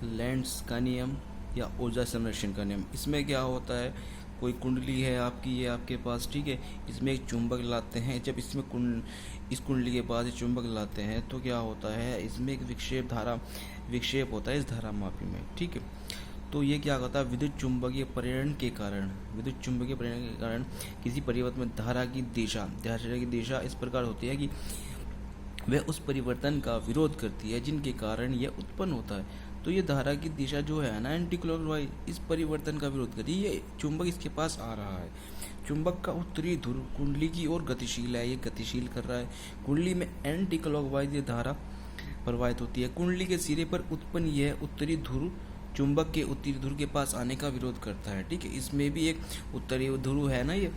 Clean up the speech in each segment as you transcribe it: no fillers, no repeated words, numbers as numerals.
Lens का नियम या ऊर्जा संरक्षण का नियम। इसमें क्या होता है, कोई कुंडली है आपकी, ये आपके पास, ठीक है, इसमें एक चुंबक लाते हैं। जब इसमें इस कुंडली के पास चुंबक लाते हैं तो क्या होता है, इसमें एक विक्षेप होता है इस धारा मापी में, ठीक है। तो ये क्या होता है, विद्युत चुंबकीय प्रेरण के कारण किसी परिवर्तन में धारा की दिशा इस प्रकार होती है कि वह उस परिवर्तन का विरोध करती है जिनके कारण यह उत्पन्न होता है। तो ये धारा की दिशा जो है ना, एंटी क्लॉकवाइज, इस परिवर्तन का विरोध करती है। ये चुंबक इसके पास आ रहा है, चुंबक का उत्तरी ध्रुव कुंडली की ओर गतिशील है, ये गतिशील कर रहा है। कुंडली में एंटी क्लॉकवाइज ये धारा प्रवाहित होती है। कुंडली के सिरे पर उत्पन्न यह उत्तरी ध्रुव चुंबक के उत्तरी ध्रुव के पास आने का विरोध करता है, ठीक है। इसमें भी एक उत्तरी ध्रुव है ना, ये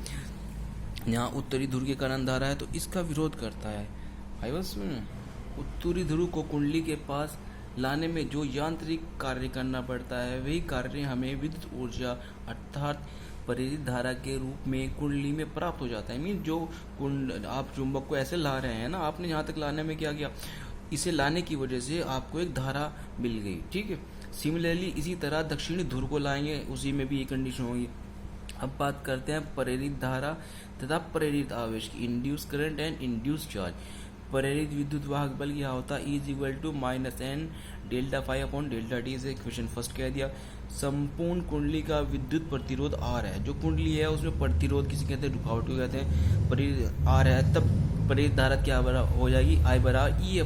यहाँ उत्तरी ध्रुव के कारण धारा है तो इसका विरोध करता है। बस उत्तरी ध्रुव को कुंडली के पास लाने में जो यांत्रिक कार्य करना पड़ता है, वही कार्य हमें विद्युत ऊर्जा अर्थात प्रेरित धारा के रूप में कुंडली में प्राप्त हो जाता है। मीन जो आप चुंबक को ऐसे ला रहे हैं ना, आपने यहाँ तक लाने में क्या किया, इसे लाने की वजह से आपको एक धारा मिल गई, ठीक है। सिमिलरली इसी तरह दक्षिणी ध्रुव को लाएंगे, उसी में भी ये कंडीशन होगी। अब बात करते हैं प्रेरित धारा तथा प्रेरित आवेश की, induce current and induce charge. प्रेरित विद्युत वाहक बल क्या होता है, E=-n delta phi upon delta T, से क्वेश्चन फर्स्ट कह दिया। संपूर्ण कुंडली का विद्युत प्रतिरोध R है, जो कुंडली है उसमें प्रतिरोध किसी कहते हैं, रुकावट को कहते हैं, प्रेरित R है, तब प्रेरित धारा क्या हो जाएगी, I बराबर E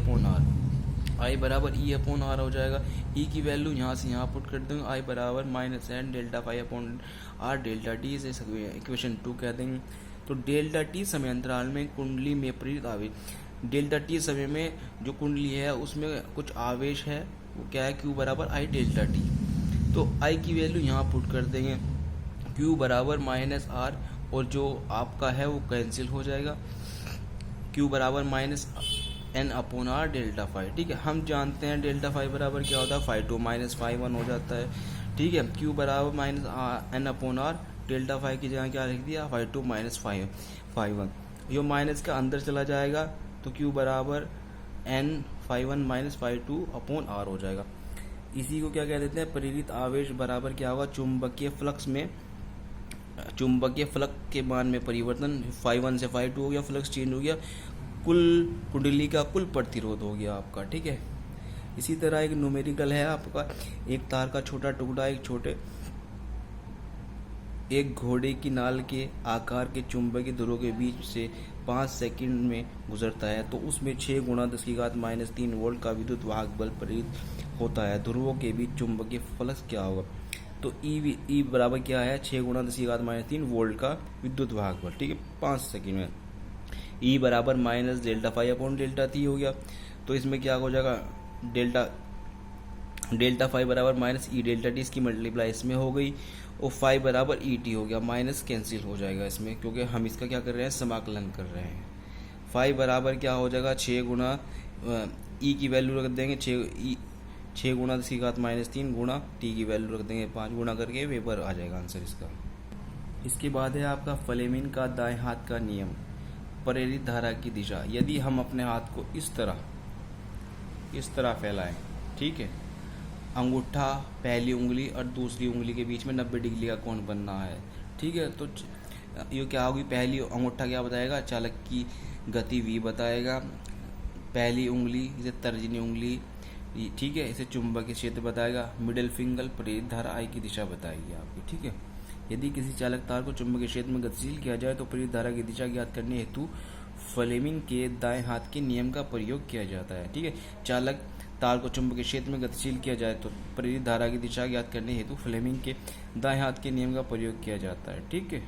अपॉन R हो जाएगा। E की वैल्यू यहाँ से यहाँ पुट कर देंगे, I बराबर -n delta phi upon R delta T, से इक्वेशन 2 कह देंगे। तो डेल्टा टी समय अंतराल में कुंडली में प्रेरित आवेश, डेल्टा टी समय में जो कुंडली है उसमें कुछ आवेश है, वो क्या है, Q बराबर I डेल्टा टी। तो I की वैल्यू यहाँ पुट कर देंगे, Q बराबर -R, और जो आपका है वो कैंसिल हो जाएगा, Q बराबर -n upon R delta phi, ठीक है। हम जानते हैं डेल्टा फाई बराबर क्या होता है, φ2 -φ1 हो जाता है, ठीक है। Q बराबर -n upon R delta phi की जगह क्या लिख दिया, φ2 -φ1, जो माइनस का अंदर चला जाएगा तो Q बराबर n φ1 -φ2 अपॉन R हो जाएगा। इसी को क्या कह देते हैं, प्रेरित आवेश बराबर क्या होगा, चुंबकीय फ्लक्स के मान में परिवर्तन, φ1 से φ2 हो गया, फ्लक्स चेंज हो गया, कुल कुंडली का कुल प्रतिरोध हो गया आपका, ठीक है। इसी तरह एक न्यूमेरिकल है आपका, एक तार का छोटा टुकड़ा एक घोड़े की नाल के आकार के चुंबकीय ध्रुवों के बीच से 5 सेकंड में गुजरता है, तो उसमें 6 × 10⁻³ वोल्ट का विद्युत वाहक बल प्रेरित होता है। ध्रुवों के बीच चुंबकीय फ्लक्स क्या होगा, तो ई बराबर क्या है, 6 × 10⁻³ वोल्ट का विद्युत वाहक बल, ठीक है, 5 सेकंड में। ई बराबर minus delta phi upon delta T हो गया, तो इसमें क्या हो जाएगा, डेल्टा फाई बराबर माइनस ई डेल्टा टी, इसकी मल्टीप्लाई इसमें हो गई, और फाई बराबर ई टी हो गया, माइनस कैंसिल हो जाएगा इसमें, क्योंकि हम इसका क्या कर रहे हैं, समाकलन कर रहे हैं। फाई बराबर क्या हो जाएगा, 6 गुना ई की वैल्यू रख देंगे 6 × 10⁻³ गुणा टी की वैल्यू रख देंगे 5, गुणा करके वेबर आ जाएगा आंसर इसका। इसके बाद है आपका फ्लेमिंग का दाएं हाथ का नियम, प्रेरित धारा की दिशा। यदि हम अपने हाथ को इस तरह फैलाएं, ठीक है, अंगूठा पहली उंगली और दूसरी उंगली के बीच में 90 डिग्री का कोण बनना है, ठीक है। तो ये क्या होगी, पहली अंगूठा क्या बताएगा, चालक की गति v बताएगा, पहली उंगली इसे तर्जनी उंगली, ठीक है, इसे चुंबकीय क्षेत्र बताएगा, मिडिल फिंगर प्रेरित धारा I की दिशा बताएगी आपकी, ठीक है। यदि किसी चालक तार को चुंबकीय क्षेत्र में गतिशील किया जाए तो प्रेरित धारा की दिशा ज्ञात करने हेतु फ्लेमिंग के दाएं हाथ के नियम का प्रयोग किया जाता है, ठीक है। चालक तार को चुंबकीय क्षेत्र में गतिशील किया जाए तो प्रेरित धारा की दिशा ज्ञात करने हेतु फ्लेमिंग के दाएं हाथ के नियम का प्रयोग किया जाता है, ठीक है।